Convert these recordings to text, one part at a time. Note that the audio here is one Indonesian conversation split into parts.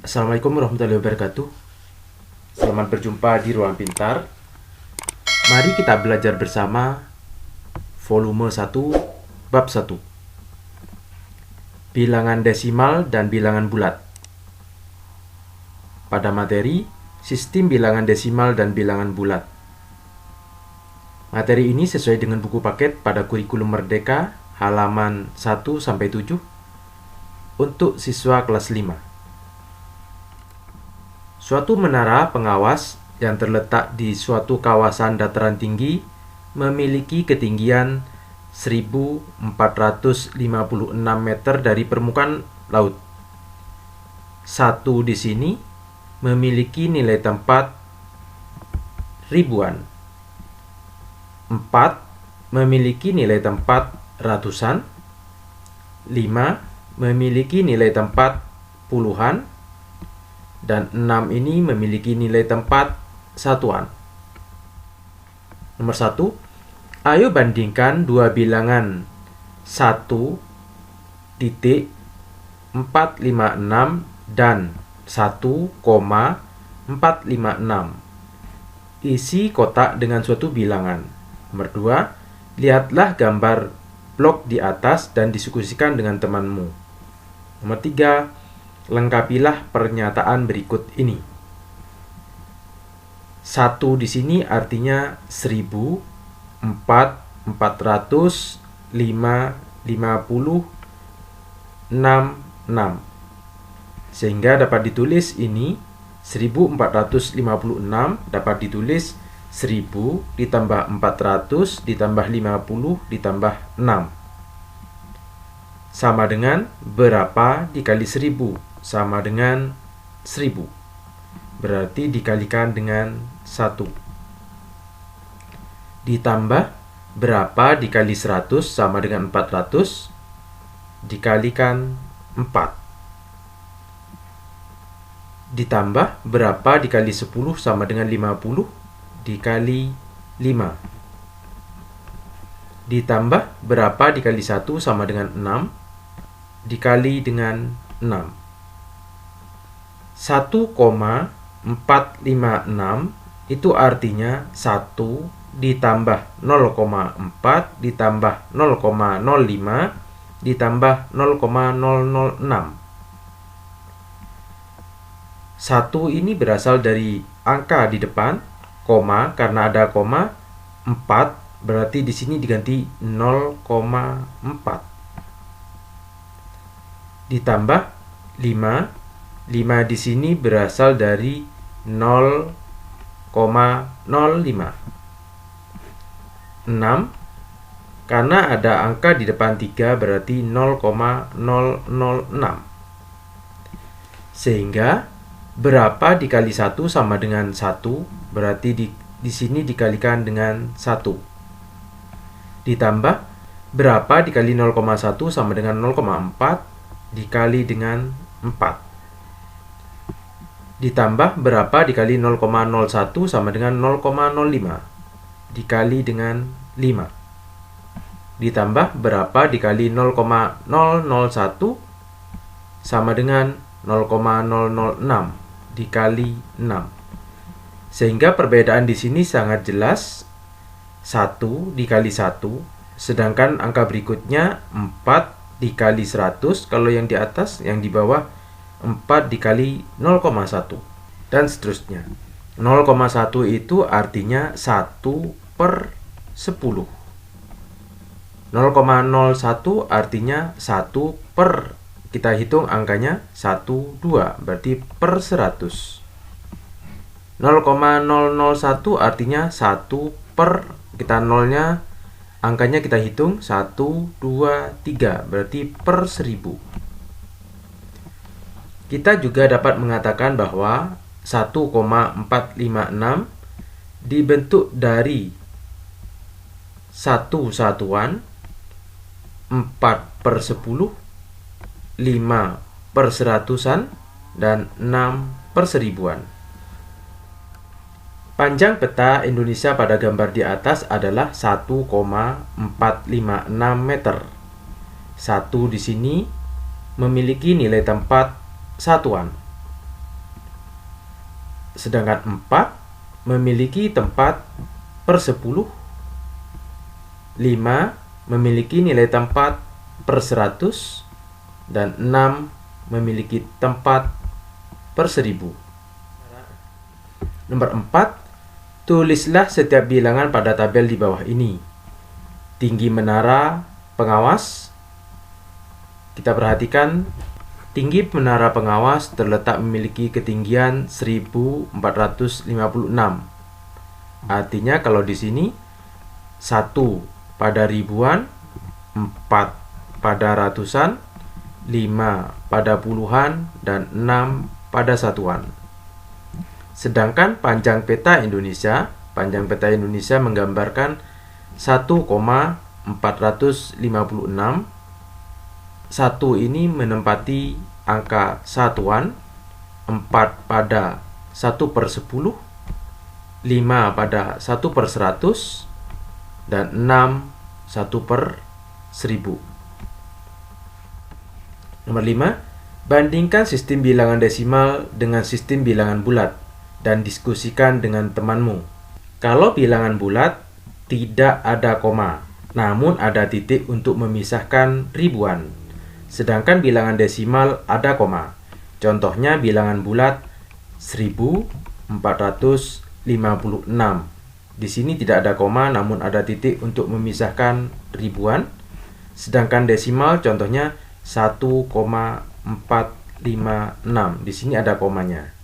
Assalamualaikum warahmatullahi wabarakatuh. Selamat berjumpa di Ruang Pintar. Mari kita belajar bersama volume 1, bab 1. Bilangan desimal dan bilangan bulat. Pada materi sistem bilangan desimal dan bilangan bulat. Materi ini sesuai dengan buku paket pada kurikulum Merdeka halaman 1-7 untuk siswa kelas 5. Suatu menara pengawas yang terletak di suatu kawasan dataran tinggi memiliki ketinggian 1456 meter dari permukaan laut. 1 di sini memiliki nilai tempat ribuan. 4 memiliki nilai tempat ratusan. 5 memiliki nilai tempat puluhan. Dan 6 ini memiliki nilai tempat satuan. Nomor 1, ayo bandingkan dua bilangan 1.456 dan 1,456. Isi kotak dengan suatu bilangan. Nomor 2, lihatlah gambar blok di atas dan diskusikan dengan temanmu. Nomor 3, lengkapilah pernyataan berikut ini. 1 di sini artinya 1000, 4, 400, 5, 50, 6, 6. Sehingga dapat ditulis ini 1456 dapat ditulis 1000 ditambah 400 ditambah 50 ditambah 6. Sama dengan berapa dikali 1000? Sama dengan 1000. Berarti dikalikan dengan 1. Ditambah berapa dikali 100 sama dengan 400? Dikalikan 4. Ditambah berapa dikali 10 sama dengan 50? Dikali 5. Ditambah berapa dikali 1 sama dengan 6? Dikali dengan 6. 1,456 itu artinya 1 ditambah 0,4 ditambah 0,05 ditambah 0,006. 1 ini berasal dari angka di depan, koma, karena ada koma, 4 berarti di sini diganti 0,4. Ditambah 5. 5 di sini berasal dari 0,05. 6 karena ada angka di depan 3 berarti 0,006. Sehingga berapa dikali 1 sama dengan 1 berarti di sini dikalikan dengan 1. Ditambah berapa dikali 0,1 sama dengan 0,4 dikali dengan 4. Ditambah berapa dikali 0,01 sama dengan 0,05 dikali dengan 5. Ditambah berapa dikali 0,001 sama dengan 0,006 dikali 6. Sehingga perbedaan di sini sangat jelas, 1 dikali 1, sedangkan angka berikutnya 4 dikali 100, kalau yang di atas, yang di bawah 4 dikali 0,1 dan seterusnya. 0,1 itu artinya 1 per 10. 0,01 artinya 1 per, kita hitung angkanya 1, 2, berarti per 100. 0,001 artinya 1 per, kita nolnya, angkanya kita hitung 1, 2, 3, berarti per 1000. Kita juga dapat mengatakan bahwa 1,456 dibentuk dari 1 satuan, 4 per 10, 5 per seratusan, dan 6 per seribuan. Panjang peta Indonesia pada gambar di atas adalah 1,456 meter. 1 di sini memiliki nilai tempat satuan. Sedangkan 4 memiliki tempat per 10, 5 memiliki nilai tempat per 100, dan 6 memiliki tempat per 1000. Nomor 4, tulislah setiap bilangan pada tabel di bawah ini. Tinggi menara pengawas. Kita perhatikan, tinggi menara pengawas terletak memiliki ketinggian 1456. Artinya kalau di sini 1 pada ribuan, 4 pada ratusan, 5 pada puluhan, dan 6 pada satuan. Sedangkan panjang peta Indonesia menggambarkan 1,456. 1 ini menempati angka satuan, 4 pada 1/10, 5 pada 1/100, dan 6 1/1000. Nomor 5, bandingkan sistem bilangan desimal dengan sistem bilangan bulat dan diskusikan dengan temanmu. Kalau bilangan bulat tidak ada koma, namun ada titik untuk memisahkan ribuan. Sedangkan bilangan desimal ada koma. Contohnya bilangan bulat 1456. Di sini tidak ada koma, namun ada titik untuk memisahkan ribuan. Sedangkan desimal contohnya 1,456. Di sini ada komanya.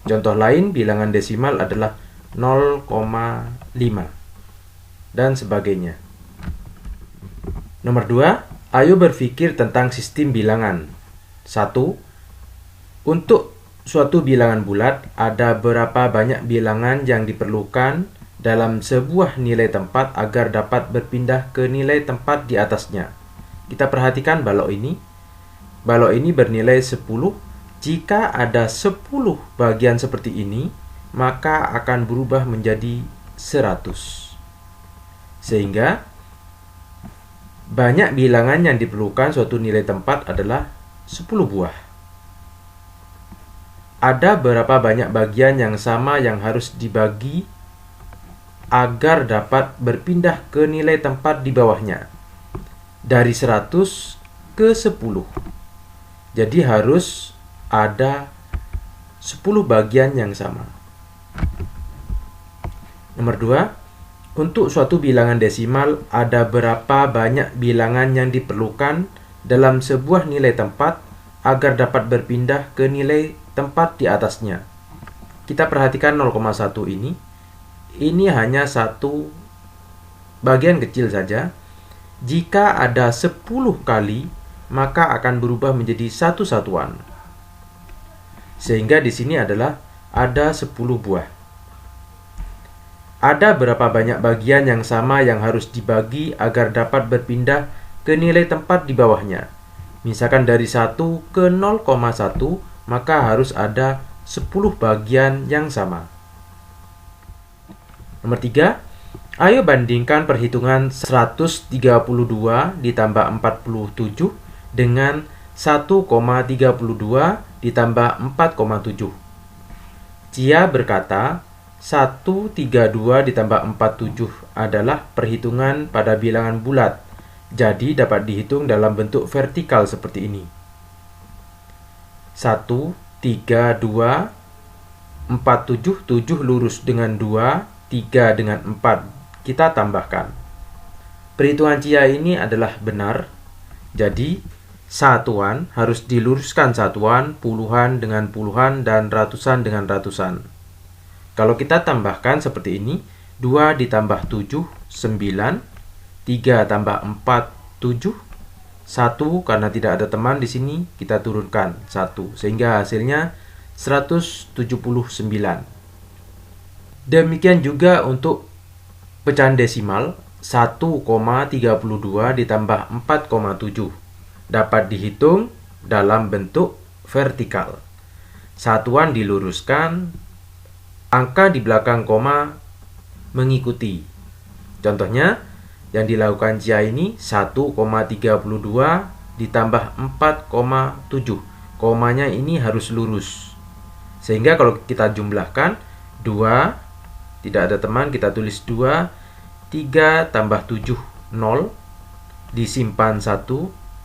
Contoh lain bilangan desimal adalah 0,5 dan sebagainya. Nomor 2, ayo berpikir tentang sistem bilangan. 1. Untuk suatu bilangan bulat, ada berapa banyak bilangan yang diperlukan dalam sebuah nilai tempat agar dapat berpindah ke nilai tempat di atasnya. Kita perhatikan balok ini. Balok ini bernilai 10. Jika ada 10 bagian seperti ini, maka akan berubah menjadi 100. Sehingga banyak bilangan yang diperlukan suatu nilai tempat adalah 10 buah. Ada berapa banyak bagian yang sama yang harus dibagi agar dapat berpindah ke nilai tempat di bawahnya? Dari 100 ke 10. Jadi harus ada 10 bagian yang sama. Nomor 2, untuk suatu bilangan desimal, ada berapa banyak bilangan yang diperlukan dalam sebuah nilai tempat agar dapat berpindah ke nilai tempat di atasnya. Kita perhatikan 0,1 ini. Ini hanya satu bagian kecil saja. Jika ada 10 kali, maka akan berubah menjadi satu satuan. Sehingga di sini adalah ada 10 buah. Ada berapa banyak bagian yang sama yang harus dibagi agar dapat berpindah ke nilai tempat di bawahnya? Misalkan dari 1 ke 0,1, maka harus ada 10 bagian yang sama. Nomor 3, ayo bandingkan perhitungan 132 ditambah 47 dengan 1,32 ditambah 4,7. Cia berkata, 132 ditambah 47 adalah perhitungan pada bilangan bulat, jadi dapat dihitung dalam bentuk vertikal seperti ini. 1, 3, 2, 4, 7, 7 lurus dengan 2, 3 dengan 4. Kita tambahkan. Perhitungan Cia ini adalah benar. Jadi, satuan harus diluruskan satuan, puluhan dengan puluhan, dan ratusan dengan ratusan. Kalau kita tambahkan seperti ini, 2 ditambah 7, 9, 3 tambah 4, 7, 1 karena tidak ada teman di sini, kita turunkan 1, sehingga hasilnya 179. Demikian juga untuk pecahan desimal, 1,32 ditambah 4,7 dapat dihitung dalam bentuk vertikal. Satuan diluruskan, angka di belakang koma mengikuti. Contohnya, yang dilakukan Cia ini 1,32 ditambah 4,7. Komanya ini harus lurus. Sehingga kalau kita jumlahkan 2, tidak ada teman, kita tulis 2, 3 tambah 7, 0, disimpan 1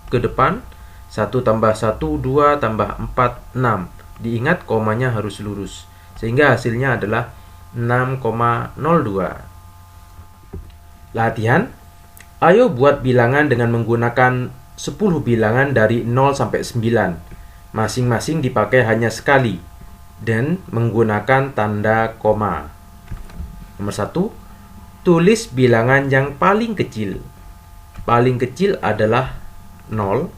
ke depan, 1 tambah 1, 2 tambah 4, 6. Diingat komanya harus lurus, sehingga hasilnya adalah 6,02. Latihan, ayo buat bilangan dengan menggunakan 10 bilangan dari 0 sampai 9. Masing-masing dipakai hanya sekali dan menggunakan tanda koma. Nomor 1, tulis bilangan yang paling kecil. Paling kecil adalah 0,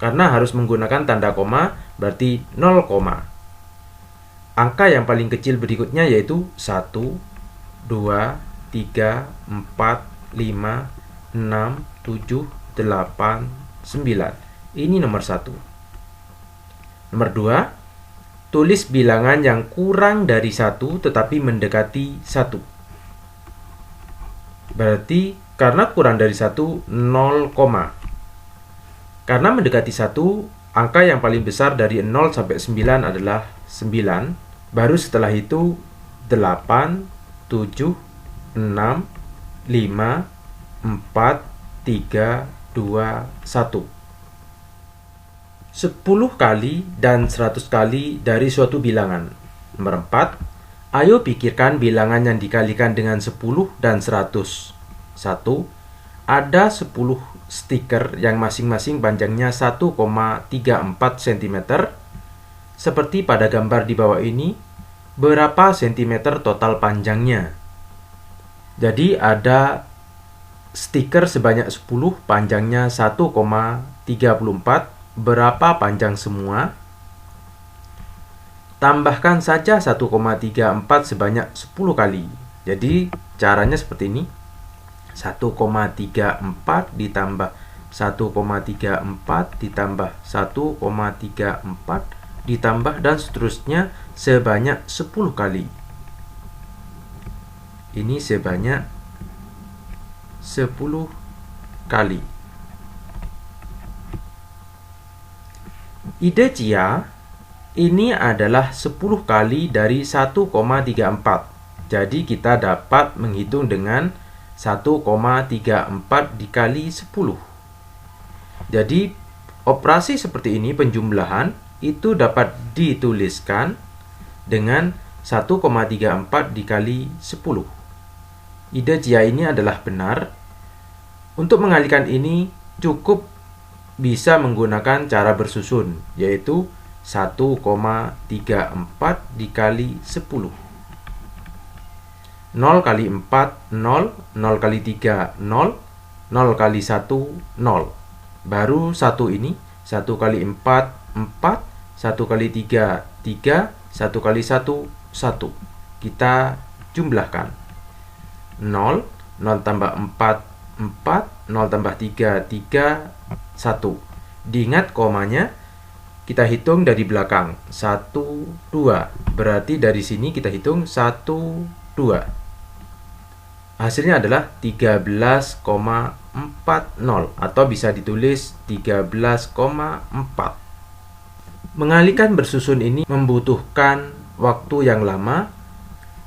karena harus menggunakan tanda koma, berarti 0, angka yang paling kecil berikutnya yaitu 1, 2, 3, 4, 5, 6, 7, 8, 9. Ini nomor 1. Nomor 2, tulis bilangan yang kurang dari 1 tetapi mendekati 1. Berarti karena kurang dari 1, 0, karena mendekati 1, angka yang paling besar dari 0 sampai 9 adalah 9. Baru setelah itu 8, 7, 6, 5, 4, 3, 2, 1. 10 kali dan 100 kali dari suatu bilangan. Nomor 4, ayo pikirkan bilangan yang dikalikan dengan 10 dan 100. 1. Ada 10 stiker yang masing-masing panjangnya 1,34 cm. Seperti pada gambar di bawah ini, berapa cm total panjangnya? Jadi ada stiker sebanyak 10, panjangnya 1,34. Berapa panjang semua? Tambahkan saja 1,34 sebanyak 10 kali. Jadi caranya seperti ini. 1,34 ditambah 1,34 ditambah 1,34 ditambah dan seterusnya sebanyak 10 kali. Ini sebanyak 10 kali. Ide Cia, ini adalah 10 kali dari 1,34. Jadi kita dapat menghitung dengan 1,34 dikali 10. Jadi operasi seperti ini, penjumlahan, itu dapat dituliskan dengan 1,34 dikali 10. Ide Cia ini adalah benar. Untuk mengalihkan ini cukup bisa menggunakan cara bersusun, yaitu 1,34 dikali 10. 0 kali 4, 0, 0 kali 3, 0, 0 kali 1, 0. Baru 1 ini, 1 kali 4, 4, 1 kali 3, 3, 1 kali 1, 1. Kita jumlahkan. 0, 0 tambah 4, 4, 0 tambah 3, 3, 1. Diingat komanya, kita hitung dari belakang. 1, 2. Berarti dari sini kita hitung 1, 2. Hasilnya adalah 13,40 atau bisa ditulis 13,4. Mengalihkan bersusun ini membutuhkan waktu yang lama,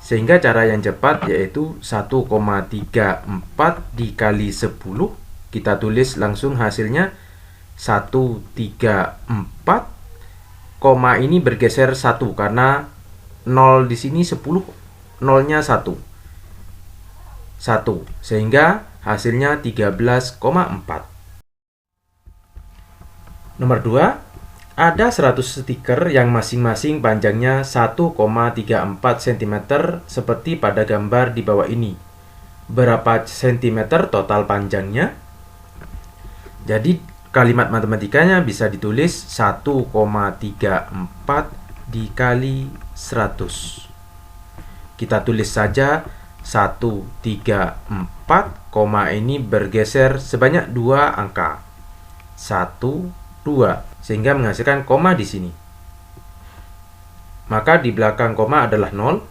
sehingga cara yang cepat yaitu 1,34 dikali 10. Kita tulis langsung hasilnya 134, koma ini bergeser 1 karena 0 di sini 10, nolnya 1, sehingga hasilnya 13,4. Nomor 2, ada 100 stiker yang masing-masing panjangnya 1,34 cm seperti pada gambar di bawah ini. Berapa cm total panjangnya? Jadi kalimat matematikanya bisa ditulis 1,34 dikali 100. Kita tulis saja 134, koma ini bergeser sebanyak 2 angka. 1, 2, sehingga menghasilkan koma di sini. Maka di belakang koma adalah 0.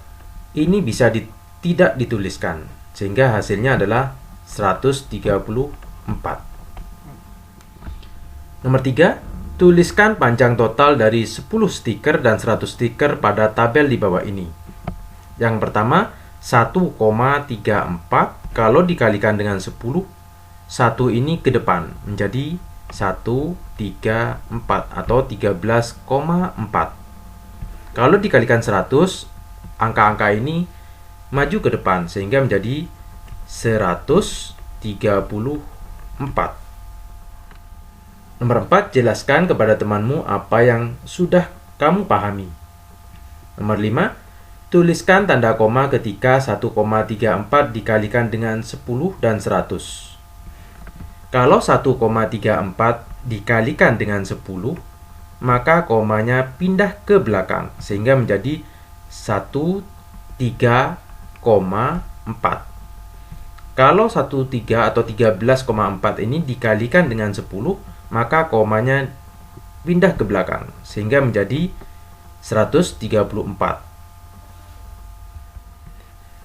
Ini bisa tidak dituliskan, sehingga hasilnya adalah 134. Nomor 3, Tuliskan panjang total dari 10 stiker dan 100 stiker pada tabel di bawah ini. Yang pertama, 1,34 kalau dikalikan dengan 10, 1 ini ke depan menjadi 134 atau 13,4. Kalau dikalikan 100, angka-angka ini maju ke depan sehingga menjadi 134. Nomor 4, jelaskan kepada temanmu apa yang sudah kamu pahami. Nomor 5, tuliskan tanda koma ketika 1,34 dikalikan dengan 10 dan 100. Kalau 1,34 dikalikan dengan 10, maka komanya pindah ke belakang sehingga menjadi 13,4. Kalau 13 atau 13,4 ini dikalikan dengan 10, maka komanya pindah ke belakang sehingga menjadi 134.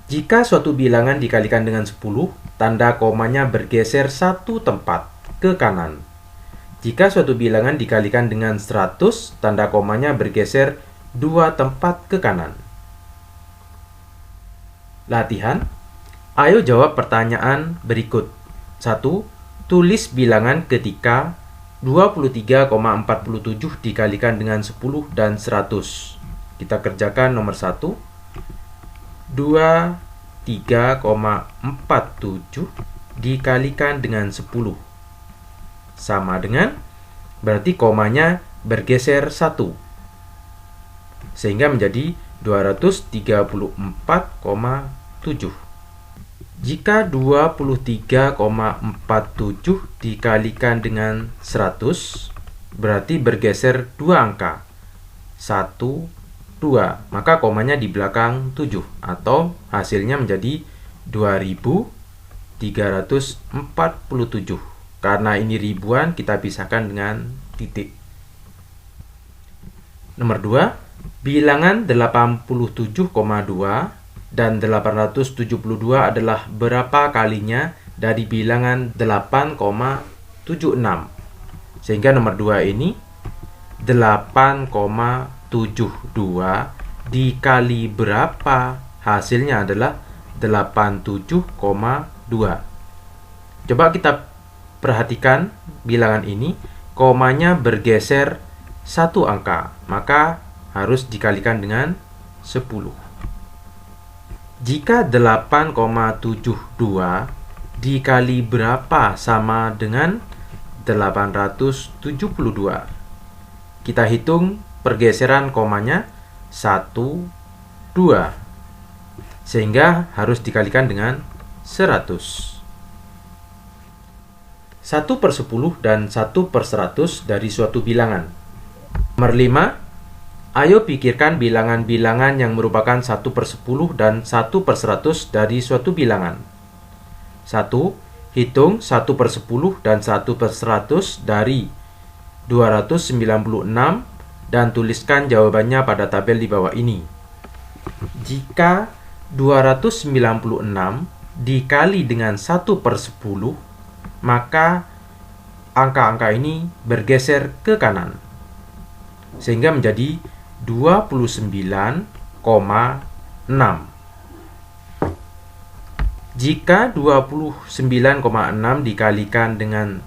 Jika suatu bilangan dikalikan dengan 10, tanda komanya bergeser satu tempat ke kanan. Jika suatu bilangan dikalikan dengan 100, tanda komanya bergeser 2 tempat ke kanan. Latihan. Ayo jawab pertanyaan berikut. 1. Tulis bilangan ketika 23,47 dikalikan dengan 10 dan 100. Kita kerjakan nomor 1. 23,47 dikalikan dengan 10. Sama dengan, berarti komanya bergeser 1. Sehingga menjadi 234,7. Jika 23,47 dikalikan dengan 100, berarti bergeser 2 angka. 1, 2. Maka komanya di belakang 7. Atau hasilnya menjadi 2347. Karena ini ribuan, kita pisahkan dengan titik. Nomor 2. Bilangan 87,2 dan 872 adalah berapa kalinya dari bilangan 8,76. Sehingga nomor 2 ini 8,72 dikali berapa? Hasilnya adalah 87,2. Coba kita perhatikan bilangan ini, komanya bergeser 1 angka, maka harus dikalikan dengan 10. Jika 8,72 dikali berapa sama dengan 872. Kita hitung pergeseran komanya 1, 2. Sehingga harus dikalikan dengan 100. 1/10 dan 1/100 dari suatu bilangan. Nomor 5. Ayo pikirkan bilangan-bilangan yang merupakan 1/10 dan 1/100 dari suatu bilangan. 1. Hitung 1/10 dan 1/100 dari 296 dan tuliskan jawabannya pada tabel di bawah ini. Jika 296 dikali dengan 1/10, maka angka-angka ini bergeser ke kanan. Sehingga menjadi 29,6. Jika 29,6 dikalikan dengan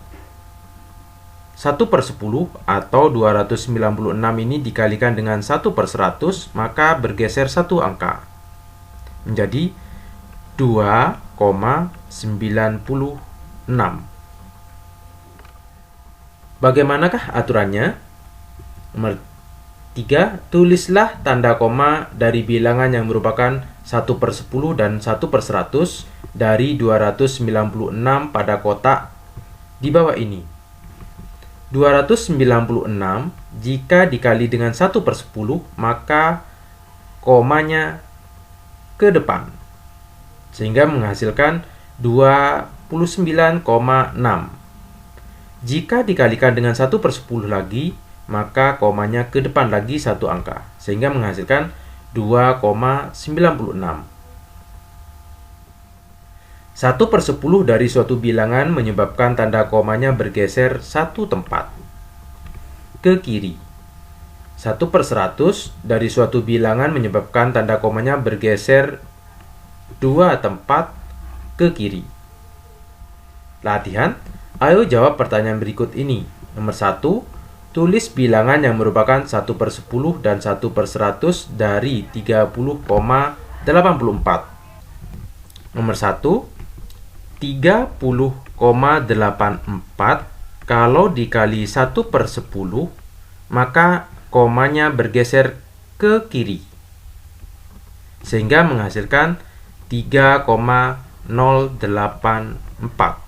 1/10 atau 296 ini dikalikan dengan 1/100, maka bergeser 1 angka. Menjadi 2,96. Bagaimanakah aturannya? Nomor 3. Tulislah tanda koma dari bilangan yang merupakan 1/10 dan 1/100 dari 296 pada kotak di bawah ini. 296 jika dikali dengan 1/10, maka komanya ke depan. Sehingga menghasilkan 29,6. Jika dikalikan dengan 1/10 lagi, maka komanya ke depan lagi 1 angka, sehingga menghasilkan 2,96. 1/10 dari suatu bilangan menyebabkan tanda komanya bergeser 1 tempat. ke kiri. 1/100 dari suatu bilangan menyebabkan tanda komanya bergeser 2 tempat ke kiri. Latihan, ayo jawab pertanyaan berikut ini. Nomor 1, tulis bilangan yang merupakan 1/10 dan 1/100 dari 30,84. Nomor 1, 30,84 kalau dikali 1/10, maka komanya bergeser ke kiri, sehingga menghasilkan 3,084.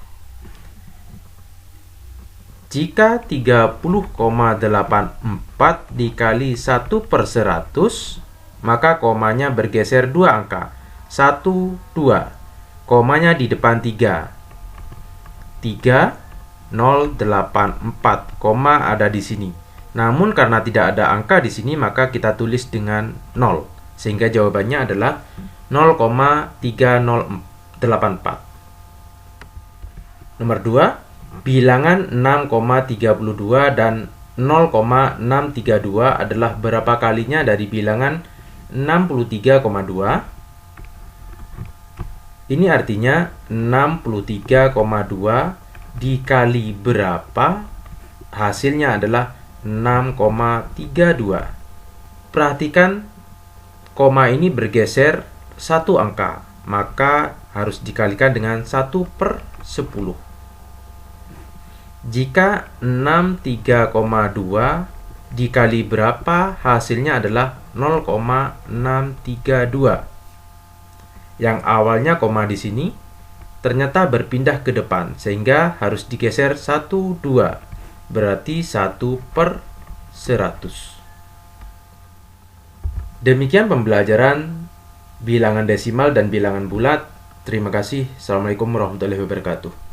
Jika 30,84 dikali 1/100, maka komanya bergeser 2 angka, 1, 2. Komanya di depan 3. 3,084, koma ada di sini. Namun karena tidak ada angka di sini, maka kita tulis dengan 0. Sehingga jawabannya adalah 0,3084. Nomor 2, bilangan 6,32 dan 0,632 adalah berapa kalinya dari bilangan 63,2? Ini artinya 63,2 dikali berapa? Hasilnya adalah 6,32. Perhatikan koma ini bergeser 1 angka, maka harus dikalikan dengan 1/10. Jika 63,2 dikali berapa? Hasilnya adalah 0,632. Yang awalnya koma di sini ternyata berpindah ke depan, sehingga harus digeser 1, 2. Berarti 1/100. Demikian pembelajaran bilangan desimal dan bilangan bulat. Terima kasih. Assalamualaikum warahmatullahi wabarakatuh.